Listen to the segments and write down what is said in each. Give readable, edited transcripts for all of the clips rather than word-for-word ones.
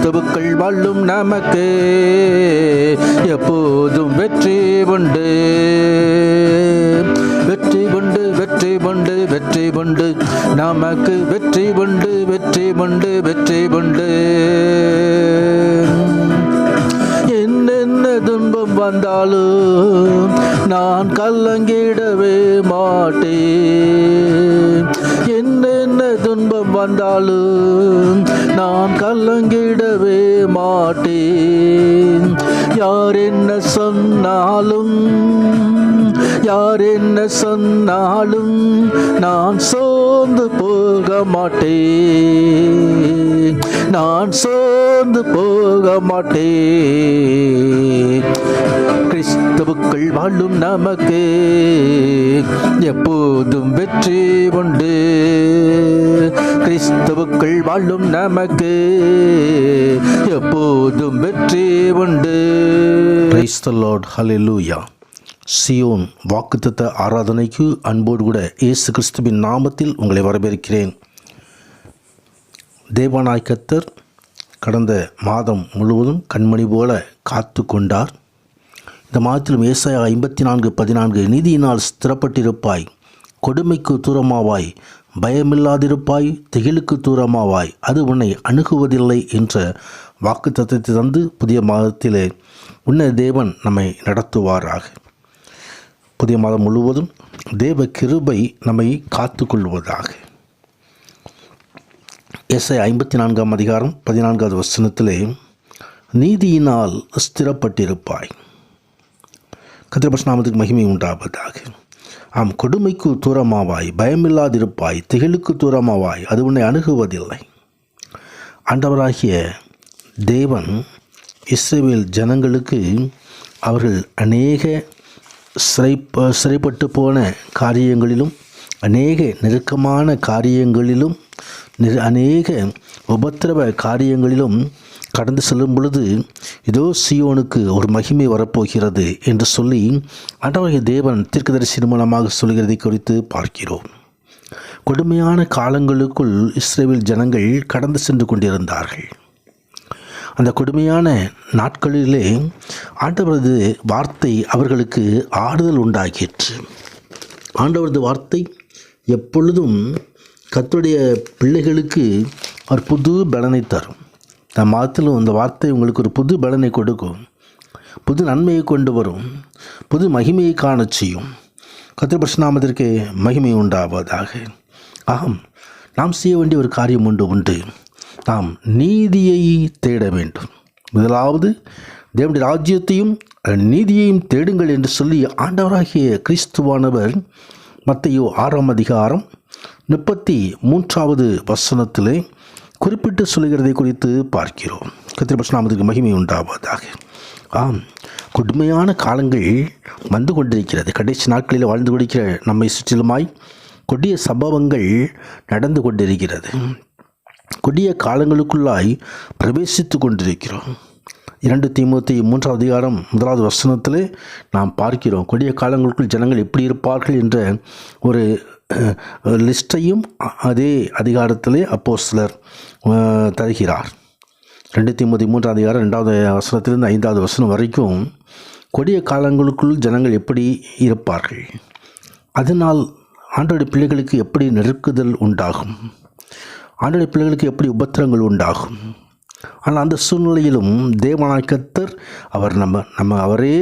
கிறிஸ்துவுக்குள் வாழும் நமக்கு எப்போதும் வெற்றி உண்டு. வெற்றி உண்டு, வெற்றி உண்டு, வெற்றி உண்டு, நமக்கு வெற்றி உண்டு, வெற்றி உண்டு, வெற்றி உண்டு. என்னென்ன துன்பம் வந்தாலும் நான் கலங்கிடவே மாட்டேன். என்னென்ன துன்பம் வந்தாலும் நான் கலங்கிடவே மாட்டேன். யார் என்ன சொன்னாலும், யார் என்ன சொன்னாலும் நான் சோர்ந்து போக மாட்டேன். நான் சோர்ந்து போக மாட்டேன். கிறிஸ்துவுக்குள் வாழும் நமக்கு எப்போதும் வெற்றி உண்டு. கிறிஸ்துவுக்குள் வாழும் நமக்கு எப்போதும் வெற்றி உண்டு. Praise the Lord. Hallelujah. Zion வாக்குத்தத்த ஆராதனைக்கு அன்போடு கூட இயேசு கிறிஸ்துவின் நாமத்தில் உங்களை வரவேற்கிறேன். தேவனாய் கர்த்தர் கடந்த மாதம் முழுவதும் கண்மணி போல காத்து கொண்டார். இந்த மாதத்திலும் ஏசாயா 54:14 நீதியினால் ஸ்திரப்பட்டிருப்பாய், கொடுமைக்கு தூரமாவாய், பயமில்லாதிருப்பாய், திகிலுக்கு தூரமாவாய், அது உன்னை அணுகுவதில்லை என்ற வாக்குத்தத்தத்தை தந்து புதிய மாதத்திலே உன்னை தேவன் நம்மை நடத்துவாராக. புதிய மாதம் முழுவதும் தேவ கிருபை நம்மை காத்து கொள்வதாக. ஏசாயா 54:14 நீதியினால் ஸ்திரப்பட்டிருப்பாய். கர்த்தர் நாமத்துக்கு மகிமை உண்டாவதாக. ஆம், கொடுமைக்கு தூரமாவாய், பயமில்லாதிருப்பாய், திகிலுக்கு தூரமாவாய், அது உன்னை அணுகுவதில்லை. ஆண்டவராகிய தேவன் இஸ்ரவேல் ஜனங்களுக்கு அவர்கள் அநேக சிறைப்பட்டு போன காரியங்களிலும், அநேக நெருக்கமான காரியங்களிலும், அநேக உபத்திரவ காரியங்களிலும் கடந்து செல்லும் பொழுது இதோ சியோனுக்கு ஒரு மகிமை வரப்போகிறது என்று சொல்லி ஆண்டவராகிய தேவன் தீர்க்கதரிசி மூலமாக சொல்கிறதை குறித்து பார்க்கிறோம். கொடுமையான காலங்களுக்குள் இஸ்ரவேல் ஜனங்கள் கடந்து சென்று கொண்டிருந்தார்கள். அந்த கொடுமையான நாட்களிலே ஆண்டவரது வார்த்தை அவர்களுக்கு ஆறுதல் உண்டாக்கிற்று. ஆண்டவரது வார்த்தை எப்பொழுதும் கர்த்தருடைய பிள்ளைகளுக்கு ஒரு புது பலனை தரும். இந்த மாதத்திலும் அந்த வார்த்தை உங்களுக்கு ஒரு புது பலனை கொடுக்கும், புது நன்மையை கொண்டு வரும், புது மகிமையை காண செய்யும். கர்த்தர் பரிசுத்த நாமத்திற்கு மகிமை உண்டாவதாக. ஆம், நாம் செய்ய வேண்டிய ஒரு காரியம் உண்டு. நாம் நீதியை தேட வேண்டும். முதலாவது தேவனுடைய ராஜ்யத்தையும் நீதியையும் தேடுங்கள் என்று சொல்லி ஆண்டவராகிய கிறிஸ்துவானவர் மத்தேயு 6:33 குறிப்பிட்டு சொல்கிறதை குறித்து பார்க்கிறோம். கர்த்தர் பரிசுத்த நாமத்திற்கு மகிமை உண்டாவதாக. ஆம், கொடுமையான காலங்கள் வந்து கொண்டிருக்கிறது. கடைசி நாட்களில் வாழ்ந்து கொண்டிருக்கிற நம்மை சுற்றிலுமாய் கொடிய சம்பவங்கள் நடந்து கொண்டிருக்கிறது. கொடிய காலங்களுக்குள்ளாய் பிரவேசித்து கொண்டிருக்கிறோம். 2 தீமோத்தேயு 3:1 நாம் பார்க்கிறோம். கொடிய காலங்களுக்குள் ஜனங்கள் எப்படி இருப்பார்கள் என்ற ஒரு லிஸ்ட்டையும் அதே அதிகாரத்திலே அப்போஸ்தலர் தருகிறார். 2 தீமோத்தேயு 3:2 5 வரைக்கும் கொடிய காலங்களுக்குள் ஜனங்கள் எப்படி இருப்பார்கள், அதனால் ஆண்டவருடைய பிள்ளைகளுக்கு எப்படி நெருக்குதல் உண்டாகும், ஆண்டவருடைய பிள்ளைகளுக்கு எப்படி உபத்திரங்கள் உண்டாகும். ஆனால் அந்த சூழ்நிலையிலும் தேவனாய் கர்த்தர் அவர் அவரே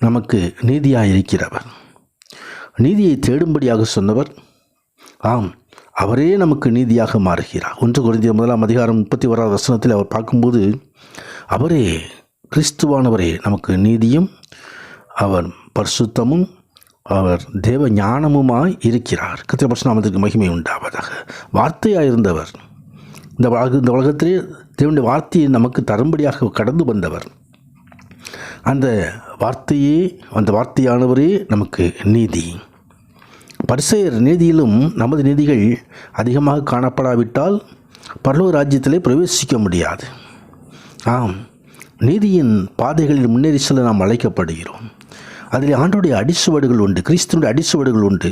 நமக்கு நீதியாக இருக்கிறவர், நீதியை தேடும்படியாக சொன்னவர். ஆம், அவரே நமக்கு நீதியாக மாறுகிறார். 1 கொரிந்தியர் 1:31 அவர் பார்க்கும்போது அவரே கிறிஸ்துவானவரே நமக்கு நீதியும், அவர் பரிசுத்தமும், அவர் தேவ ஞானமுமாய் இருக்கிறார். கர்த்தர் பரிசுத்த நாமத்திற்கு மகிமை உண்டாவதாக. வார்த்தையாக இருந்தவர், இந்த உலகத்திலே தேவனுடைய வார்த்தையை நமக்கு தரும்படியாக கடந்து வந்தவர். அந்த வார்த்தையானவரே நமக்கு நீதி. பரிசேயர் நீதியிலும் நமது நீதிகள் அதிகமாக காணப்படாவிட்டால் பரலோக ராஜ்யத்திலே பிரவேசிக்க முடியாது. ஆம், நீதியின் பாதைகளில் முன்னேறி செல்ல நாம் அழைக்கப்படுகிறோம். அதில் ஆண்டோடைய அடிச்சுவடுகள் உண்டு, கிறிஸ்துவனுடைய அடிச்சுவடுகள் உண்டு.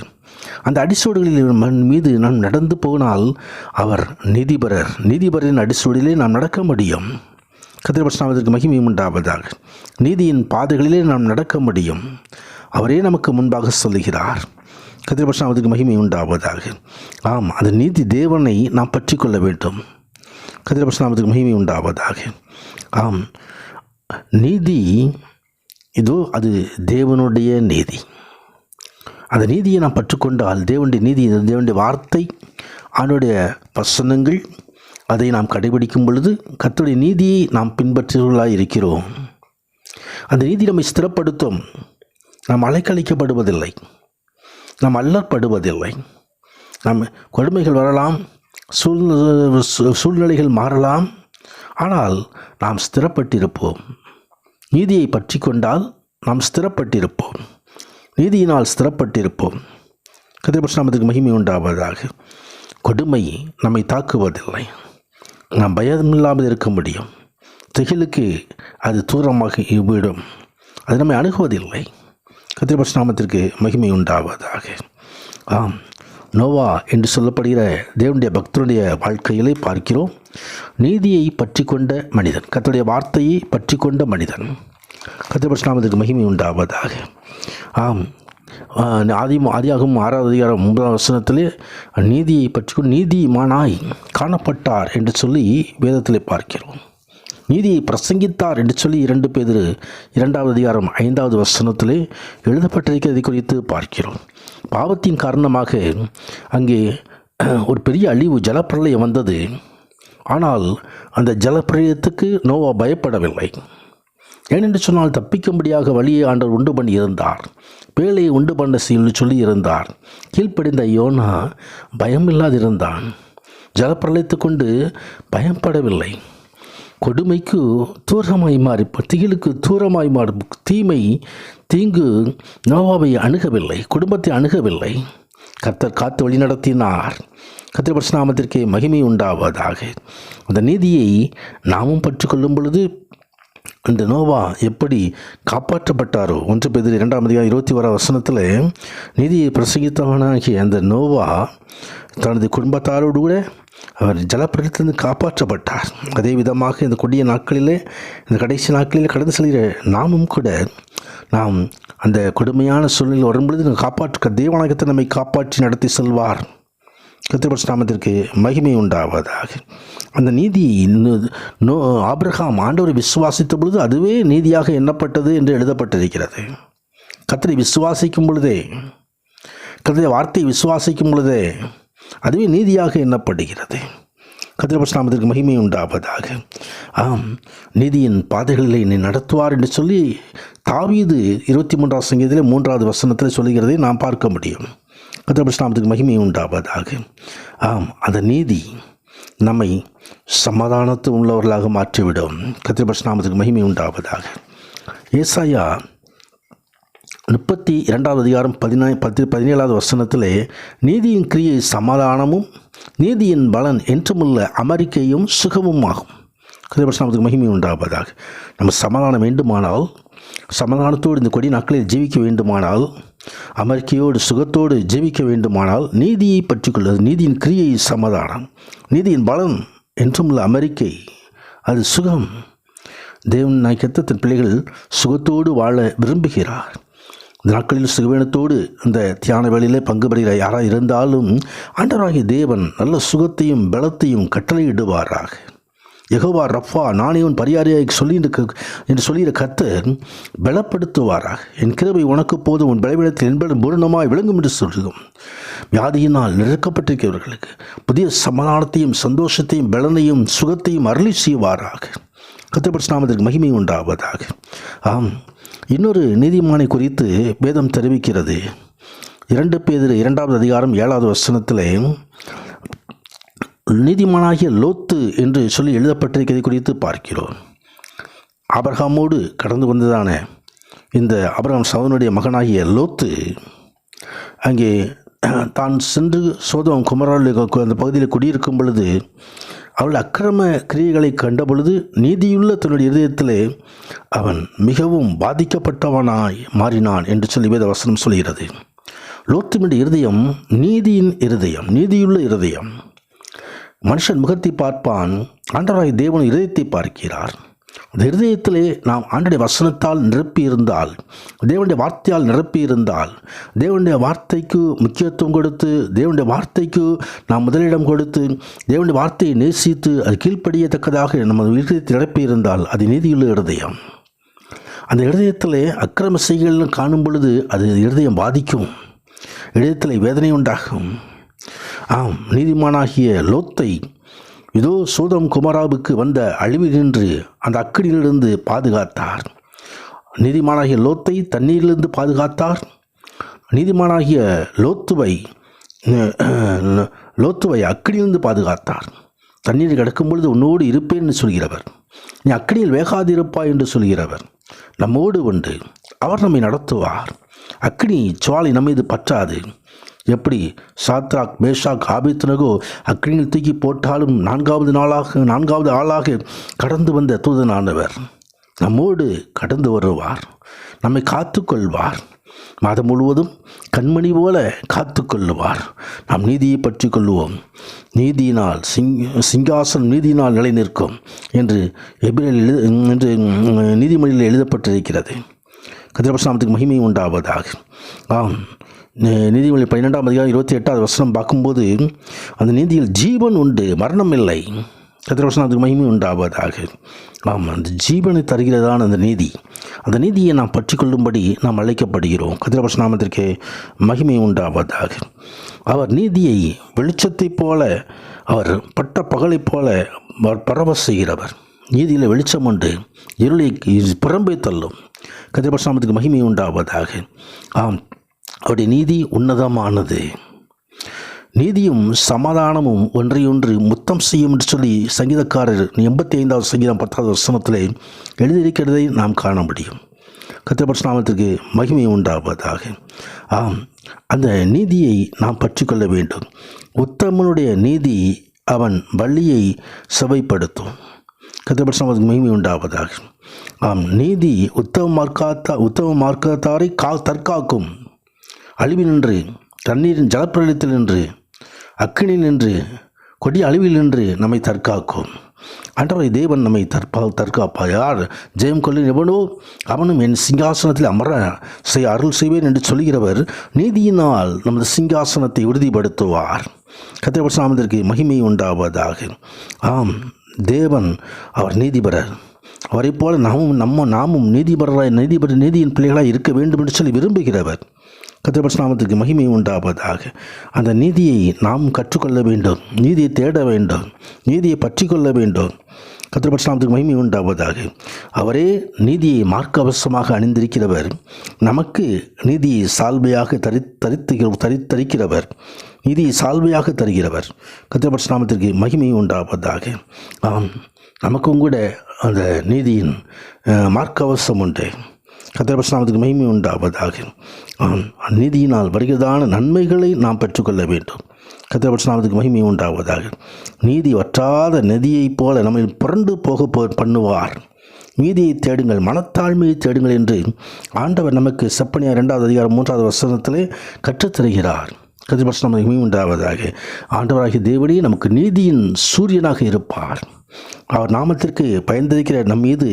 அந்த அடிச்சுவடுகளில் மீது நாம் நடந்து போனால் அவர் நீதிபரரின் அடிச்சுவடிலே நாம் நடக்க முடியும். கர்த்தருடைய பரிசுத்த நாமத்திற்கு மகிமை உண்டாவதாக. நீதியின் பாதைகளிலே நாம் நடக்க முடியும். அவரே நமக்கு முன்பாக சொல்லுகிறார். கர்த்தருடைய பரிசுத்த நாமத்திற்கு மகிமை உண்டாவதாக. ஆம், அந்த நீதி தேவனை நாம் பற்றி கொள்ள வேண்டும். கர்த்தருடைய பரிசுத்த நாமத்திற்கு மகிமை உண்டாவதாக. ஆம், நீதி இதோ அது தேவனுடைய நீதி. அந்த நீதியை நாம் பற்றுக்கொண்டால் தேவனுடைய நீதி, தேவனுடைய வார்த்தை, அவனுடைய வசனங்கள், அதை நாம் கடைபிடிக்கும் பொழுது கர்த்தருடைய நீதியை நாம் பின்பற்றுவர்களாக இருக்கிறோம். அந்த நீதி நம்மை ஸ்திரப்படுத்தும். நாம் அலைக்கழிக்கப்படுவதில்லை, நாம் அல்லற்படுவதில்லை. நம் கொடுமைகள் வரலாம், சூழ்நிலைகள் மாறலாம், ஆனால் நாம் ஸ்திரப்பட்டிருப்போம். நீதியை பற்றி கொண்டால் நாம் ஸ்திரப்பட்டிருப்போம், நீதியினால் ஸ்திரப்பட்டிருப்போம். கர்த்தருடைய பரிசுத்த நாமத்திற்கு மகிமை உண்டாவதாக. கொடுமை நம்மை தாக்குவதில்லை, நாம் பயமில்லாமல் இருக்க முடியும். திகிலுக்கு அது தூரமாக விடும், அது நம்மை அணுகுவதில்லை. கர்த்தருடைய பரிசுத்த நாமத்திற்கு மகிமை உண்டாவதாக. ஆம், நோவா என்று சொல்லப்படுகிற தேவனுடைய பக்தருடைய வாழ்க்கையிலே பார்க்கிறோம். நீதியை பற்றி கொண்ட மனிதன், கர்த்தருடைய வார்த்தையை பற்றி கொண்ட மனிதன். கர்த்தருடைய பரிசுத்த நாமத்திற்கு மகிமை உண்டாவதாக. ஆம், ஆதியாகமம் 6வது அதிகாரம் 9வது வசனத்திலே நீதியை பற்றி நீதிமானாய் காணப்பட்டார் என்று சொல்லி வேதத்திலே பார்க்கிறோம். நீதியை பிரசங்கித்தார் என்று சொல்லி 2 பேதுரு 2வது அதிகாரம் 5வது வசனத்திலே எழுதப்பட்டிருக்கிறதை குறித்து பார்க்கிறோம். பாவத்தின் காரணமாக அங்கே ஒரு பெரிய அழிவு, ஜலப்பிரளயம் வந்தது. ஆனால் அந்த ஜலப்பிரளயத்துக்கு நோவா பயப்படவில்லை. ஏனென்று சொன்னால் தப்பிக்கும்படியாக வழியை ஆண்டவர் உண்டு பண்ணி இருந்தார், பேழையை உண்டு பண்ண சொல்லி இருந்தார். கீழ்ப்படிந்த யோனா பயமில்லாதிருந்தான். ஜலப்பிரளயத்தை கொண்டு பயப்படவில்லை. கொடுமைக்கு தூரமாய் மாறி, திகிலுக்கு தூரமாய் மாறி, தீங்கு நோவாவை அணுகவில்லை, குடும்பத்தை அணுகவில்லை. கர்த்தர் காத்து வழி நடத்தினார். கர்த்தருடைய பரிசுத்த நாமத்திற்கு மகிமை உண்டாவதாக. அந்த நீதியை நாமும் பற்றிக்கொள்ளும் பொழுது அந்த நோவா எப்படி காப்பாற்றப்பட்டாரோ, 1 பேதுரு 2வது அதிகாரம் 21வது வசனத்தில் நீதியை பிரசங்கித்தவனாகிய அந்த நோவா தனது குடும்பத்தாரோடு கூட அவர் ஜலப்பிரளயத்திலிருந்து காப்பாற்றப்பட்டார். அதே விதமாக இந்த கொடிய நாட்களிலே, இந்த கடைசி நாட்களிலே கடந்து செல்கிற நாமும் கூட நாம் அந்த கொடுமையான சூழ்நிலை வரும்பொழுது தேவனாகத்தை நம்மை காப்பாற்றி நடத்தி செல்வார். கர்த்தருடைய பரிசுத்த நாமத்திற்கு மகிமை உண்டாவதாக. அந்த நீதி ஆபிரகாம் ஆண்டவரை விசுவாசித்த பொழுது அதுவே நீதியாக எண்ணப்பட்டது என்று எழுதப்பட்டிருக்கிறது. கர்த்தரை விசுவாசிக்கும் பொழுதே, கர்த்தருடைய வார்த்தையை விசுவாசிக்கும் பொழுதே அதுவே நீதியாக எண்ணப்படுகிறது. கர்த்தருடைய பரிசுத்த நாமத்திற்கு மகிமை உண்டாவதாக. ஆம், நீதியின் பாதைகளில் என்னை நடத்துவார் என்று சொல்லி தாவீது 23வது சங்கீதத்திலே 3வது வசனத்தில் சொல்லுகிறதை நாம் பார்க்க முடியும். கர்த்தருடைய பரிசுத்த நாமத்திற்கு மகிமை உண்டாவதாக. ஆம், அந்த நீதி நம்மை சமாதானத்து உள்ளவர்களாக மாற்றிவிடும். கர்த்தருடைய பரிசுத்த நாமத்திற்கு மகிமை உண்டாவதாக. ஏசாயா 32வது அதிகாரம் 17வது வசனத்திலே நீதியின் கிரியை சமாதானமும் நீதியின் பலன் என்றுமுள்ள அமெரிக்கையும் சுகமும் ஆகும். கர்த்தருடைய பரிசுத்த நாமத்திற்கு மகிமை உண்டாவதாக. நம்ம சமாதானம் வேண்டுமானால், சமாதானத்தோடு இந்த கொடி நாட்களில் ஜீவிக்க வேண்டுமானால், அமெரிக்கையோடு சுகத்தோடு ஜீவிக்க வேண்டுமானால் நீதியை பற்றி கொள்வது. நீதியின் கிரியை சமாதானம், நீதியின் பலன் என்றுமுள்ள அமெரிக்கை, அது சுகம். தேவன் நாயகத்தை தன் பிள்ளைகள் சுகத்தோடு வாழ விரும்புகிறார். இந்த நாட்களில் சுகவீனத்தோடு அந்த தியான வேளையிலே பங்கு பெறுகிற யாராக இருந்தாலும் ஆண்டவராகிய தேவன் நல்ல சுகத்தையும் பலத்தையும் கட்டளையிடுவாராக. யெகோவா ரஃபா, நானே உன் பரியாரியாக என்று சொல்லிற கர்த்தர் பலப்படுத்துவாராக. என் கிருபை உனக்கு போதும், உன் பலவீனத்தில் என்பதும் பூரணமாய் விளங்கும் என்று சொல்லுவோம். வியாதியினால் நெருக்கப்பட்டிருக்கிறவர்களுக்கு புதிய சமாதானத்தையும் சந்தோஷத்தையும் பலனையும் சுகத்தையும் அருளி செய்வாராக. கர்த்தருடைய பரிசுத்த நாமத்திற்கு மகிமை உண்டாவதாக. ஆம், இன்னொரு நீதிமானை குறித்து வேதம் தெரிவிக்கிறது. 2 பேதுரு 2வது அதிகாரம் 7வது வசனத்திலே நீதிமானாகிய லோத்து என்று சொல்லி எழுதப்பட்டிருக்கிறது குறித்து பார்க்கிறோம். ஆபிரகாமோடு கடந்து வந்ததான இந்த ஆபிரகாம் சகோதரனுடைய மகனாகிய லோத்து அங்கே தான் சென்று சோதோம் குமாரருடைய அந்த பகுதியில் குடியிருக்கும் பொழுது அவள் அக்கிரம கிரியைகளை கண்ட பொழுது நீதியுள்ள தன்னுடைய இதயத்திலே அவன் மிகவும் பாதிக்கப்பட்டவனாய் மாறினான் என்று சொல்லி வேத வசனம் சொல்கிறது. லோத்துவின் இருதயம் நீதியின் இருதயம், நீதியுள்ள இருதயம். மனுஷன் முகத்தை பார்ப்பான், ஆண்டவராகிய தேவன் இதயத்தை பார்க்கிறார். அந்த இருதயத்திலே நாம் ஆண்டுடைய வசனத்தால் நிரப்பி இருந்தால், தேவனுடைய வார்த்தையால் நிரப்பி இருந்தால், தேவனுடைய வார்த்தைக்கு முக்கியத்துவம் கொடுத்து, தேவனுடைய வார்த்தைக்கு நாம் முதலிடம் கொடுத்து, தேவனுடைய வார்த்தையை நேசித்து அது கீழ்ப்படியத்தக்கதாக நம்ம இருதயத்தை நிரப்பி இருந்தால் அது நீதியுள்ள இருதயம். அந்த இருதயத்திலே அக்கிரம செய்கைகள் காணும் பொழுது அது இருதயம் பாதிக்கும், இதயத்தில் வேதனை உண்டாகும். நீதிமானாகிய லோத்தை இதோ சோதம் குமாராவுக்கு வந்த அழிவினின்று அந்த அக்கினியிலிருந்து பாதுகாத்தார். நீதிமானாகிய லோத்தை தண்ணீரிலிருந்து பாதுகாத்தார். நீதிமானாகிய லோத்துவை அக்கினியிலிருந்து பாதுகாத்தார். தண்ணீர் கிடக்கும் பொழுது உன்னோடு இருப்பேன் என்று சொல்கிறவர், நீ அக்கினியில் வேகாதிருப்பாய் என்று சொல்கிறவர் நம்மோடு உண்டு. அவர் நம்மை நடத்துவார். அக்கினி சுவாலை நம்மீது பற்றாது. எப்படி சாத்ராக் மேஷாக் ஆபேத்நேகோ அக்கினியில் தூக்கி போட்டாலும் நான்காவது ஆளாக கடந்து வந்த தூதனானவர் நம்மோடு கடந்து வருவார், நம்மை காத்து கொள்வார். மாதம் முழுவதும் கண்மணி போல காத்து கொள்ளுவார். நாம் நீதியை பற்றி கொள்ளுவோம். நீதியினால் சிங்காசனம் நீதியினால் நிலை நிற்கும் என்று என்று நீதிமொழியில் எழுதப்பட்டிருக்கிறது. கர்த்தருடைய மகிமை உண்டாவதாக. நீதிமொழி 12ஆம் அதிகாரம் 28வது வசனம் பார்க்கும்போது அந்த நீதியில் ஜீவன் உண்டு, மரணம் இல்லை. கர்த்தருடைய மகிமை உண்டாவதாக. அந்த ஜீவனை தருகிறதான அந்த நீதி, அந்த நீதியை நாம் பற்றி கொள்ளும்படி நாம் அழைக்கப்படுகிறோம். கர்த்தருடைய நாமத்திற்கு மகிமை உண்டாவதாக. அவர் நீதியை வெளிச்சத்தைப் போல, அவர் பட்ட பகலைப் போல அவர் பரவ செய்கிறவர். நீதியில் வெளிச்சம் உண்டு, இருளை புறம்பே தள்ளும். கர்த்தருடைய நாமத்திற்கு மகிமை உண்டாவதாக. அவருடைய நீதி உன்னதமானது. நீதியும் சமாதானமும் ஒன்றையொன்று முத்தம் செய்யும் என்று சொல்லி சங்கீதக்காரர் 85வது சங்கீதம் 10வது வசனத்திலே எழுதியிருக்கிறதை நாம் காண முடியும். கர்த்தருடைய நாமத்திற்கு மகிமை உண்டாவதாக. அந்த நீதியை நாம் பற்றி கொள்ள வேண்டும். உத்தமனுடைய நீதி அவன் வழியை செவைப்படுத்தும். கர்த்தருடைய நாமத்திற்கு மகிமை உண்டாவதாக. நீதி உத்தம மார்க்கத்தாரை தற்காக்கும். அழிவில் நின்று, தண்ணீரின் ஜலப்பிரளயத்தில் நின்று, அக்கினியில் நின்று, கொடிய அழிவில் நின்று நம்மை தற்காக்கும். ஆண்டவரை தேவன் நம்மை தற்காப்பார். யார் ஜெயம் கொள்ளும் எவனோ அவனும் என் சிங்காசனத்தில் அருள் செய்வேன் என்று சொல்கிறவர் நீதியினால் நமது சிங்காசனத்தை உறுதிப்படுத்துவார். கர்த்தருடைய நாமத்திற்கு மகிமை உண்டாவதாக. தேவன் அவர் நீதிபரர். அவரை போல நாமும் நீதியின் பிள்ளைகளாக இருக்க வேண்டும் என்று சொல்லி விரும்புகிறவர். கர்த்தருடைய நாமத்திற்கு மகிமை உண்டாவதாக. அந்த நீதியை நாம் கற்றுக்கொள்ள வேண்டும், நீதியை தேட வேண்டும், நீதியை பற்றி கொள்ள வேண்டும். கர்த்தருடைய நாமத்திற்கு மகிமை உண்டாவதாக. அவரே நீதியை மார்க்கவசமாக அணிந்திருக்கிறவர், நமக்கு நீதியை சால்வையாக தரிக்கிறவர், நீதியை சால்வையாக தருகிறவர். கர்த்தருடைய நாமத்திற்கு மகிமை உண்டாவதாக. நமக்கும் கூட அந்த நீதியின் மார்க்கவசம் உண்டு. கர்த்தருடைய நாமத்திற்கு மகிமை உண்டாவதாக. நீதியினால் வருகிறதான நன்மைகளை நாம் பெற்றுக்கொள்ள வேண்டும். கர்த்தருடைய நாமத்திற்கு மகிமை உண்டாவதாக. நீதி வற்றாத நதியைப் போல நம்மை புரண்டு போக பண்ணுவார். நீதியை தேடுங்கள், மனத்தாழ்மையை தேடுங்கள் என்று ஆண்டவர் நமக்கு செப்பனியா 2வது அதிகாரம் 3வது வசனத்திலே கற்றுத்தருகிறார். கர்த்தருடைய நாமத்திற்கு மகிமை உண்டாவதாக. ஆண்டவராகிய தேவனே நமக்கு நீதியின் சூரியனாக இருப்பார். அவர் நாமத்திற்கு பயந்திருக்கிற நம் மீது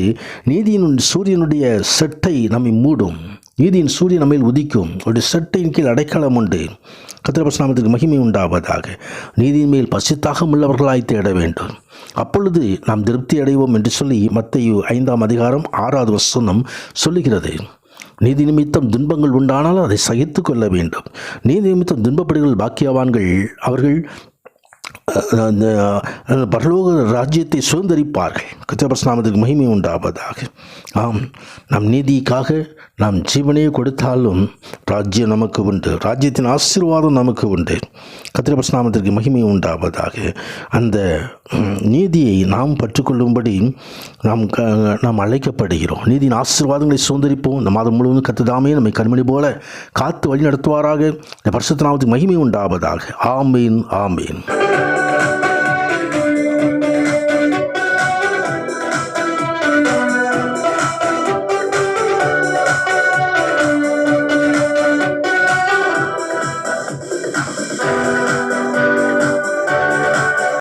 நீதியின் சூரியனுடைய செட்டை நம்மை மூடும். நீதியின் சூரியன் நம்மை உதிக்கும். ஒரு செட்டையின் கீழ் அடைக்கலம் உண்டு. கர்த்தருடைய நாமத்திற்கு மகிமை உண்டாவதாக. நீதியின் மேல் பசித்தாக உள்ளவர்களாய் தேட வேண்டும், அப்பொழுது நாம் திருப்தி அடைவோம் என்று சொல்லி மத்தேயு 5ஆம் அதிகாரம் 6வது வசனம் சொல்லுகிறது. நீதி நிமித்தம் துன்பங்கள் உண்டானால் அதை சகித்து கொள்ள வேண்டும். நீதி நிமித்தம் துன்பப்படுகிற பாக்கியவான்கள், அவர்கள் பரலோக ராஜ்யத்தை சுதந்திரிப்பார்கள். கர்த்தருடைய நாமத்திற்கு மகிமை உண்டாவதாக. நம் நீதிக்காக நாம் ஜீவனையே கொடுத்தாலும் ராஜ்யம் நமக்கு உண்டு, ராஜ்யத்தின் ஆசீர்வாதம் நமக்கு உண்டு. கர்த்தருடைய நாமத்திற்கு மகிமை உண்டாவதாக. அந்த நீதியை நாம் பற்றுக்கொள்ளும்படி நாம் அழைக்கப்படுகிறோம். நீதியின் ஆசீர்வாதங்களை சுதந்திரிப்போம். இந்த மாதம் முழுவதும் கர்த்ததாமே நம்மை கண்மணி போல காத்து வழி நடத்துவாராக. இந்த பரிசுத்த நாமத்துக்கு மகிமை உண்டாவதாக. ஆமீன், ஆமீன்.